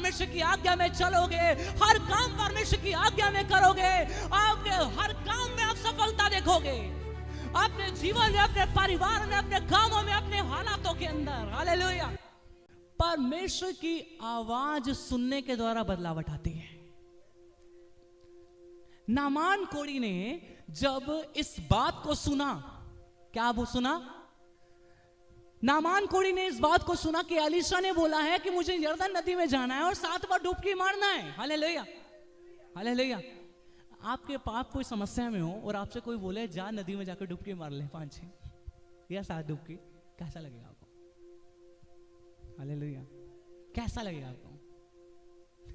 परमेश्वर की आज्ञा में चलोगे, हर काम परमेश्वर की आज्ञा में करोगे, आपके हर काम में आप सफलता देखोगे, अपने जीवन में, अपने परिवार में, अपने कामों में, अपने हालातों के अंदर। हालेलुया। परमेश्वर की आवाज सुनने के द्वारा बदलाव आती है। नामान कोढ़ी ने जब इस बात को सुना, क्या वो सुना? नामान कोढ़ी ने इस बात को सुना कि एलीशा ने बोला है कि मुझे यरदन नदी में जाना है और 7 बार डुबकी मारना है। Hallelujah, hallelujah. आपके पाप कोई समस्या में हो और आपसे कोई बोले जा नदी में जाकर डुबकी मार ले 5-6 या 7 डुबकी, कैसा लगेगा आपको? हालेलुया, कैसा लगेगा आपको?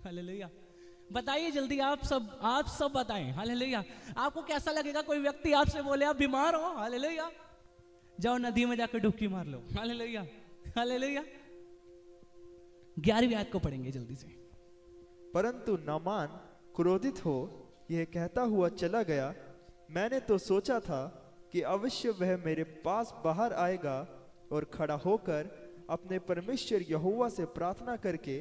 हालेलुया, बताइए जल्दी, आप सब बताएं। हालेलुया, आपको कैसा लगेगा? कोई व्यक्ति आपसे बोले आप बीमार हो, हालेलुया, जाओ नदी में जाकर डुबकी मार लो। Hallelujah, hallelujah. 11वीं आयत को पढ़ेंगे जल्दी से। परंतु नामान क्रोधित हो यह कहता हुआ चला गया, मैंने तो सोचा था कि अवश्य वह मेरे पास बाहर आएगा और खड़ा होकर अपने परमेश्वर यहोवा से प्रार्थना करके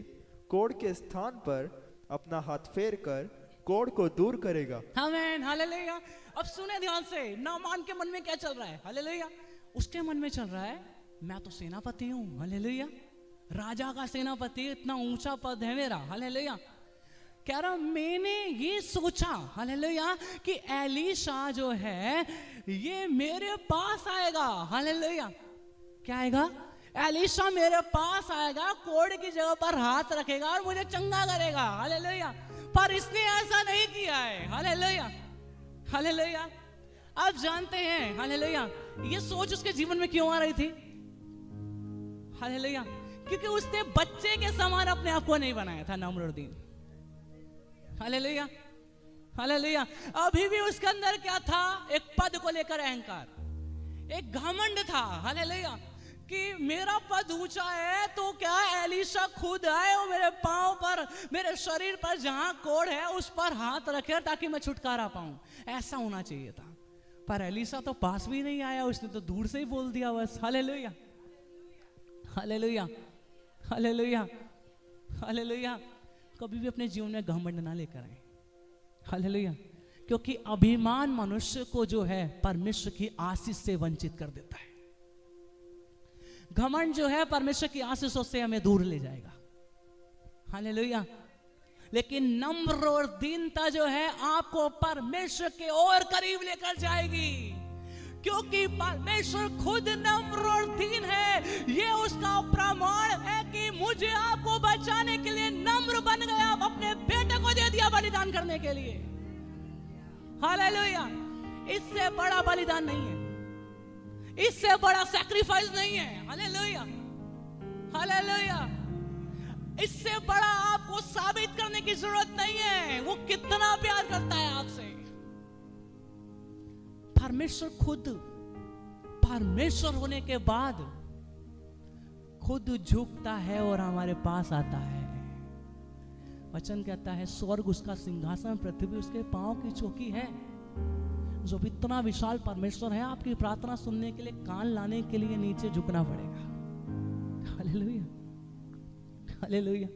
कोढ़ के स्थान पर अपना हाथ फेर कर कोढ़ को दूर करेगा। आमीन, हालेलुया। अब सुने ध्यान से, नामान के मन में क्या चल रहा है? हालेलुया, उसके मन में चल रहा है मैं तो सेनापति हूं। हालेलुया, राजा का सेनापति, इतना ऊंचा पद है मेरा। हालेलुया, कह रहा मैंने ये सोचा, हालेलुया, कि एलीशा जो है ये मेरे पास आएगा। हालेलुया, क्या आएगा? एलीशा मेरे पास आएगा, कोढ़ की जगह पर हाथ रखेगा और मुझे चंगा करेगा। हालेलुया, पर इसने ऐसा नहीं किया है। Hallelujah, hallelujah. आप जानते हैं, हालेलुया, ये सोच उसके जीवन में क्यों आ रही थी? हालेलुया, क्योंकि उसने बच्चे के समान अपने आप को नहीं बनाया था नम्रुद्दीन। Hallelujah, hallelujah. अभी भी उसके अंदर क्या था? एक पद को लेकर अहंकार, एक घमंड था। हालेलुया, कि मेरा पद ऊंचा है तो क्या एलीशा खुद आए और मेरे पांव पर, मेरे शरीर पर जहां कोढ़ है उस पर हाथ रखे ताकि मैं छुटकारा पाऊं। ऐसा होना चाहिए था, पर एलीशा तो पास भी नहीं आया, उसने तो दूर से ही बोल दिया बस। Hallelujah, hallelujah, hallelujah, hallelujah. कभी भी अपने जीवन में घमंड ना लेकर आए। हालेलुया, क्योंकि अभिमान मनुष्य को जो है परमेश्वर की आशीष से वंचित कर देता है। घमंड जो है परमेश्वर की आशीषों से हमें दूर ले जाएगा। हालेलुया, लेकिन नम्र और दीनता जो है आपको परमेश्वर के और करीब लेकर जाएगी, क्योंकि परमेश्वर खुद नम्र और दीन है। ये उसका प्रमाण है कि मुझे आपको बचाने के लिए नम्र बन गया, अपने बेटे को दे दिया बलिदान करने के लिए। हालेलुया, इससे बड़ा बलिदान नहीं है, इससे बड़ा सैक्रिफाइस नहीं है। Hallelujah, hallelujah. इससे बड़ा आपको साबित करने की जरूरत नहीं है वो कितना प्यार करता है आपसे। परमेश्वर खुद, परमेश्वर होने के बाद खुद झुकता है और हमारे पास आता है। वचन कहता है स्वर्ग उसका सिंहासन, पृथ्वी उसके पांव की चौकी है। जो इतना विशाल परमेश्वर है, आपकी प्रार्थना सुनने के लिए, कान लाने के लिए नीचे झुकना पड़ेगा। Hallelujah, hallelujah.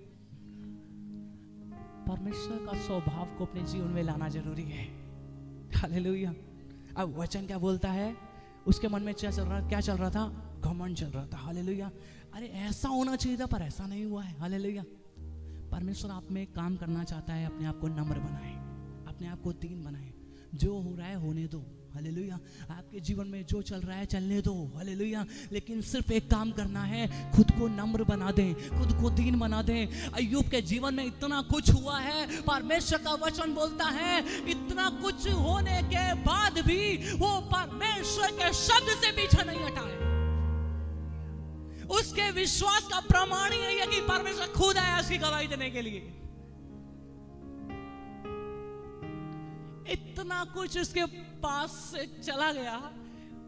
परमेश्वर का स्वभाव को अपने जीवन में लाना जरूरी है। हालेलुया। अब वचन क्या बोलता है? उसके मन में क्या चल रहा था? घमंड चल रहा था। हालेलुया, अरे ऐसा होना चाहिए था पर ऐसा नहीं हुआ है। हालेलुया। परमेश्वर आप में काम करना चाहता है, अपने आप को नम्र बनाए, अपने आप को दीन बनाए। जो हो रहा है होने दो। हालेलुया, आपके जीवन में जो चल रहा है चलने दो। हालेलुया, लेकिन सिर्फ एक काम करना है, खुद को नम्र बना दें, खुद को दीन बना दें। अय्यूब के जीवन में इतना कुछ हुआ है, परमेश्वर का वचन बोलता है इतना कुछ होने के बाद भी वो परमेश्वर के शब्द से पीछे नहीं हटा है। उसके विश्वास का प्रमाण ही है कि परमेश्वर खुद आया उसकी गवाही देने के लिए। इतना कुछ उसके पास से चला गया,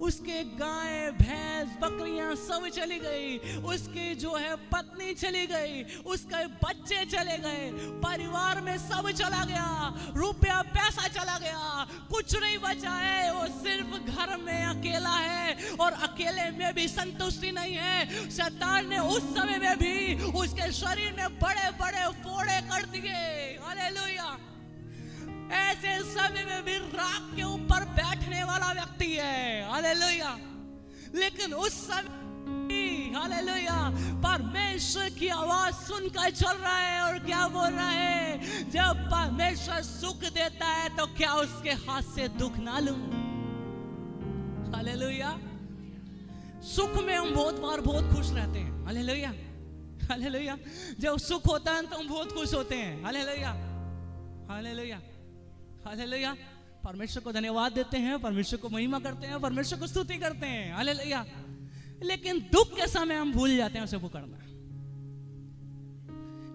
उसके गाय भैंस बकरियां सब चली गई, उसकी जो है पत्नी चली गई, उसके बच्चे चले गए, परिवार में सब चला गया, रुपया पैसा चला गया, कुछ नहीं बचा है। वो सिर्फ घर में अकेला है और अकेले में भी संतुष्टि नहीं है। शैतान ने उस समय में भी उसके शरीर में बड़े बड़े फोड़े कर दिए। हालेलुया। ऐसे समय में भी राख के ऊपर बैठने वाला व्यक्ति है। हालेलुया। लेकिन उस समय, हालेलुया, परमेश्वर की आवाज सुनकर चल रहा है और क्या बोल रहा है, जब परमेश्वर सुख देता है तो क्या उसके हाथ से दुख ना लूं। हालेलुया। सुख में हम बहुत बार बहुत खुश रहते हैं। हालेलुया। हालेलुया। जब सुख होता है तो हम बहुत खुश होते हैं। हालेलुया। हालेलुया। हालेलुया। परमेश्वर को धन्यवाद देते हैं, परमेश्वर को महिमा करते हैं, परमेश्वर को स्तुति करते हैं। हालेलुया। लेकिन दुख के समय हम भूल जाते हैं उसे पुकारना।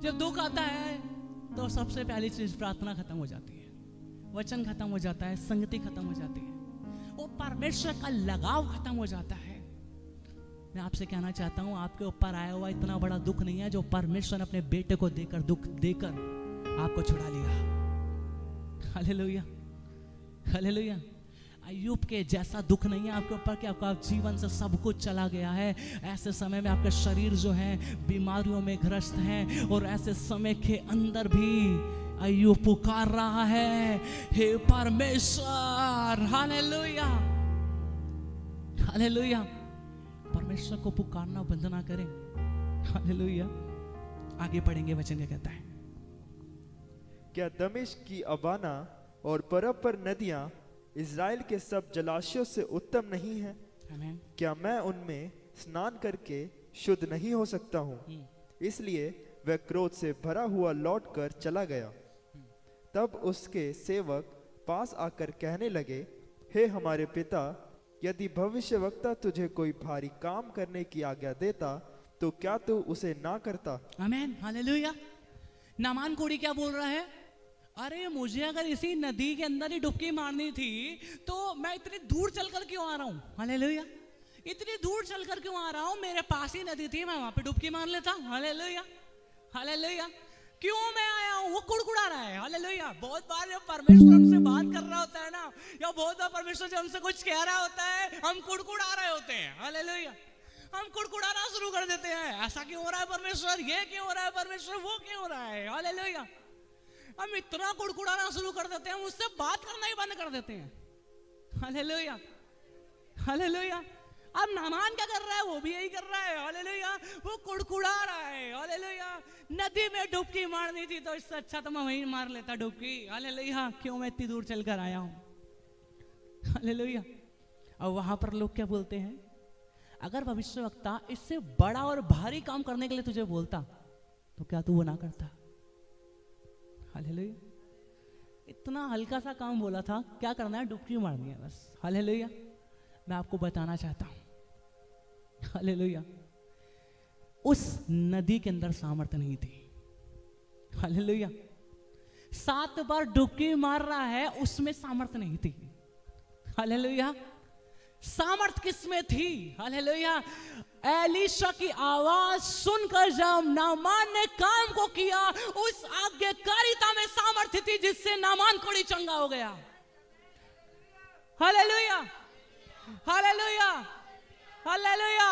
जब दुख आता है तो सबसे पहली चीज प्रार्थना खत्म हो जाती है, वचन खत्म हो जाता है, संगति खत्म हो जाती है, वो परमेश्वर का लगाव खत्म हो जाता है। मैं आपसे कहना चाहता हूं, आपके ऊपर आया हुआ इतना बड़ा दुख नहीं है जो परमेश्वर ने अपने बेटे को देकर, दुख देकर आपको छुड़ा लिया। हालेलुया। हालेलुया। अय्यूब के जैसा दुख नहीं है आपके ऊपर कि आपका जीवन से सब कुछ चला गया है। ऐसे समय में आपका शरीर जो है बीमारियों में ग्रस्त है और ऐसे समय के अंदर भी अय्यूब पुकार रहा है, हे परमेश्वर। हालेलुया। हालेलुया। परमेश्वर को पुकारना बंद ना करें। हालेलुया। आगे पढ़ेंगे, वचन क्या कहता है। क्या दमिश्क की अबाना और बरफ पर नदियां इज़राइल के सब जलाशयों से उत्तम नहीं है? आमीन। क्या मैं उनमें स्नान करके शुद्ध नहीं हो सकता हूँ? इसलिए वह क्रोध से भरा हुआ लौटकर चला गया। तब उसके सेवक पास आकर कहने लगे, हे हमारे पिता, यदि भविष्यवक्ता तुझे कोई भारी काम करने की आज्ञा देता तो क्या तू उसे ना करता? आमीन। हालेलुया। नामान कोड़ी क्या बोल रहा है, अरे मुझे अगर इसी नदी के अंदर ही डुबकी मारनी थी तो मैं इतनी दूर चलकर क्यों आ रहा हूँ। हालेलुया। इतनी दूर चलकर क्यों आ रहा हूँ, मेरे पास ही नदी थी, मैं वहां पे डुबकी मार लेता। हालेलुया। हालेलुया। क्यों मैं आया हूँ, वो कुड़कुड़ा रहा है। हालेलुया। बहुत बार जब परमेश्वर हमसे बात कर रहा होता है ना, या बहुत बार परमेश्वर जब हमसे कुछ कह रहा होता है, हम कुड़कुड़ा रहे होते हैं। हालेलुया। हम कुड़कुड़ाना शुरू कर देते हैं, ऐसा क्यों हो रहा है परमेश्वर, ये क्यों हो रहा है परमेश्वर, वो क्यों हो रहा है। हालेलुया। हम इतना कुड़कुड़ाना शुरू कर देते हैं, हम उससे बात करना ही बंद कर देते हैं। हालेलुया। हालेलुया। अब नामान क्या कर रहा है, वो भी यही कर रहा है। हालेलुया। वो कुड़कुड़ा रहा है। हालेलुया। नदी में डुबकी मारनी थी तो इससे अच्छा तो मैं वहीं मार लेता डुबकी। हालेलुया। क्यों मैं इतनी दूर चलकर आया हूं। हालेलुया। अब वहां पर लोग क्या बोलते हैं, अगर भविष्यवक्ता इससे बड़ा और भारी काम करने के लिए तुझे बोलता तो क्या तू वो ना करता। हालेलुया। इतना हल्का सा काम बोला था, क्या करना है, डुबकी मारनी है बस। हालेलुया। मैं आपको बताना चाहता हूं, हालेलुया, उस नदी के अंदर सामर्थ्य नहीं थी। हालेलुया। 7 बार डुबकी मार रहा है, उसमें सामर्थ्य नहीं थी। हालेलुया। सामर्थ किसमें थी। हालेलुया। एलीशा की आवाज सुनकर जब नामान ने काम को किया, उस आज्ञाकारिता में सामर्थ्य थी जिससे नामान कोड़ी चंगा हो गया। हालेलुया। हालेलुया। हालेलुया।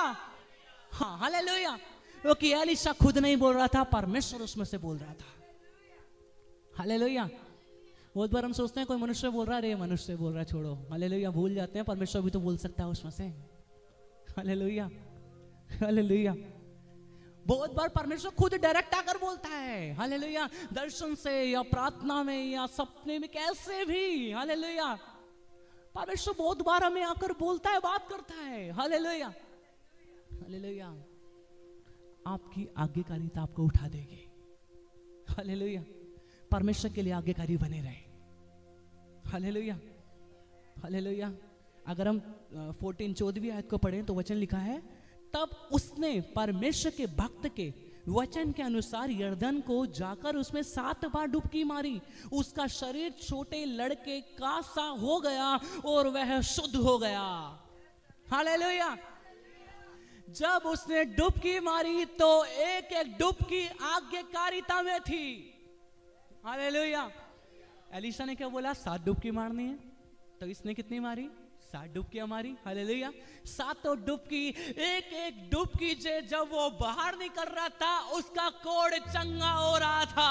हाँ, हालेलुया। क्योंकि एलीशा खुद नहीं बोल रहा था, परमेश्वर उसमें से बोल रहा था। हालेलुया। बहुत बार हम सोचते हैं कोई मनुष्य बोल रहा है, अरे मनुष्य बोल रहा है, छोड़ो। हालेलुया। भूल जाते हैं परमेश्वर भी तो बोल सकता है उसमें से। हालेलुया। हालेलुया। बहुत बार परमेश्वर खुद डायरेक्ट आकर बोलता है। हालेलुया। दर्शन से या प्रार्थना में या सपने में, कैसे भी। हालेलुया। परमेश्वर बहुत बार हमें आकर बोलता है, बात करता है। हालेलुया। हालेलुया। आपकी आज्ञाकारिता आपको उठा देगी। हालेलुया। परमेश्वर के लिए आज्ञाकारी बने रहे। हालेलुया। हालेलुया। अगर हम 14-14वीं आयत को पढ़ें तो वचन लिखा है, तब उसने परमेश्वर के भक्त के वचन के अनुसार यर्दन को जाकर उसमें 7 बार डुबकी मारी। उसका शरीर छोटे लड़के का सा हो गया और वह शुद्ध हो गया। हालेलुया। जब उसने डुबकी मारी तो एक एक डुबकी आज्ञाकारिता में थी। हालेलुया। एलिशा ने क्या बोला? 7 डुबकी मारनी है। तो इसने कितनी मारी? 7 डुबकियां मारी। हालेलुया। 7 डुबकी, एक एक डुबकी से जब वो बाहर निकल रहा था उसका कोढ़ चंगा हो रहा था।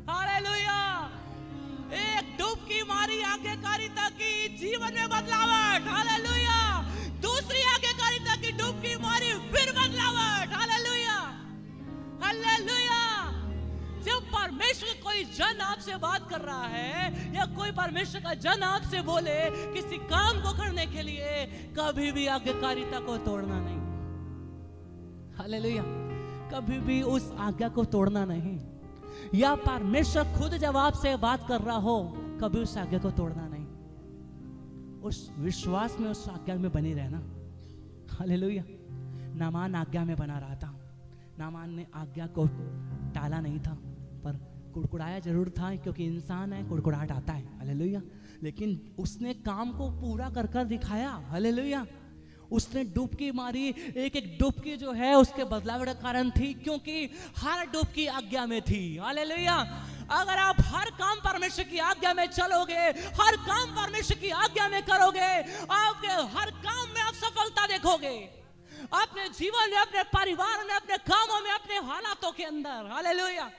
हालेलुया। एक डुबकी मारी आज्ञाकारिता की, जीवन में बदलावट। हालेलुया। दूसरी आज्ञाकारिता की डुबकी मारी, फिर बदलावट। हालेलुया। हालेलुया। जब परमेश्वर कोई जन आपसे बात कर रहा है या कोई परमेश्वर का जन आपसे बोले किसी काम को करने के लिए, कभी भी आज्ञाकारिता को तोड़ना नहीं। हालेलुया। कभी भी उस आज्ञा को तोड़ना नहीं। या परमेश्वर खुद जब आपसे बात कर रहा हो, कभी उस आज्ञा को तोड़ना नहीं। उस विश्वास में, उस आज्ञा में बने रहना। हालेलुया। नामान आज्ञा में बना रहा था। नामान ने आज्ञा को टाला नहीं था, पर कुड़कुड़ाया जरूर था, क्योंकि इंसान है, कुड़कुड़ाहट आता है। हालेलुया। लेकिन उसने काम को पूरा कर कर दिखाया। हालेलुया। उसने डुबकी मारी, एक एक डुबकी जो है उसके बदलाव का कारण थी, क्योंकि हर डुबकी आज्ञा में थी। हालेलुया। अगर आप हर काम परमेश्वर की आज्ञा में चलोगे, हर काम परमेश्वर की आज्ञा में करोगे, आपके हर काम में आप सफलता देखोगे, अपने जीवन में, अपने परिवार में, अपने कामों में, अपने हालातों के अंदर। हालेलुया।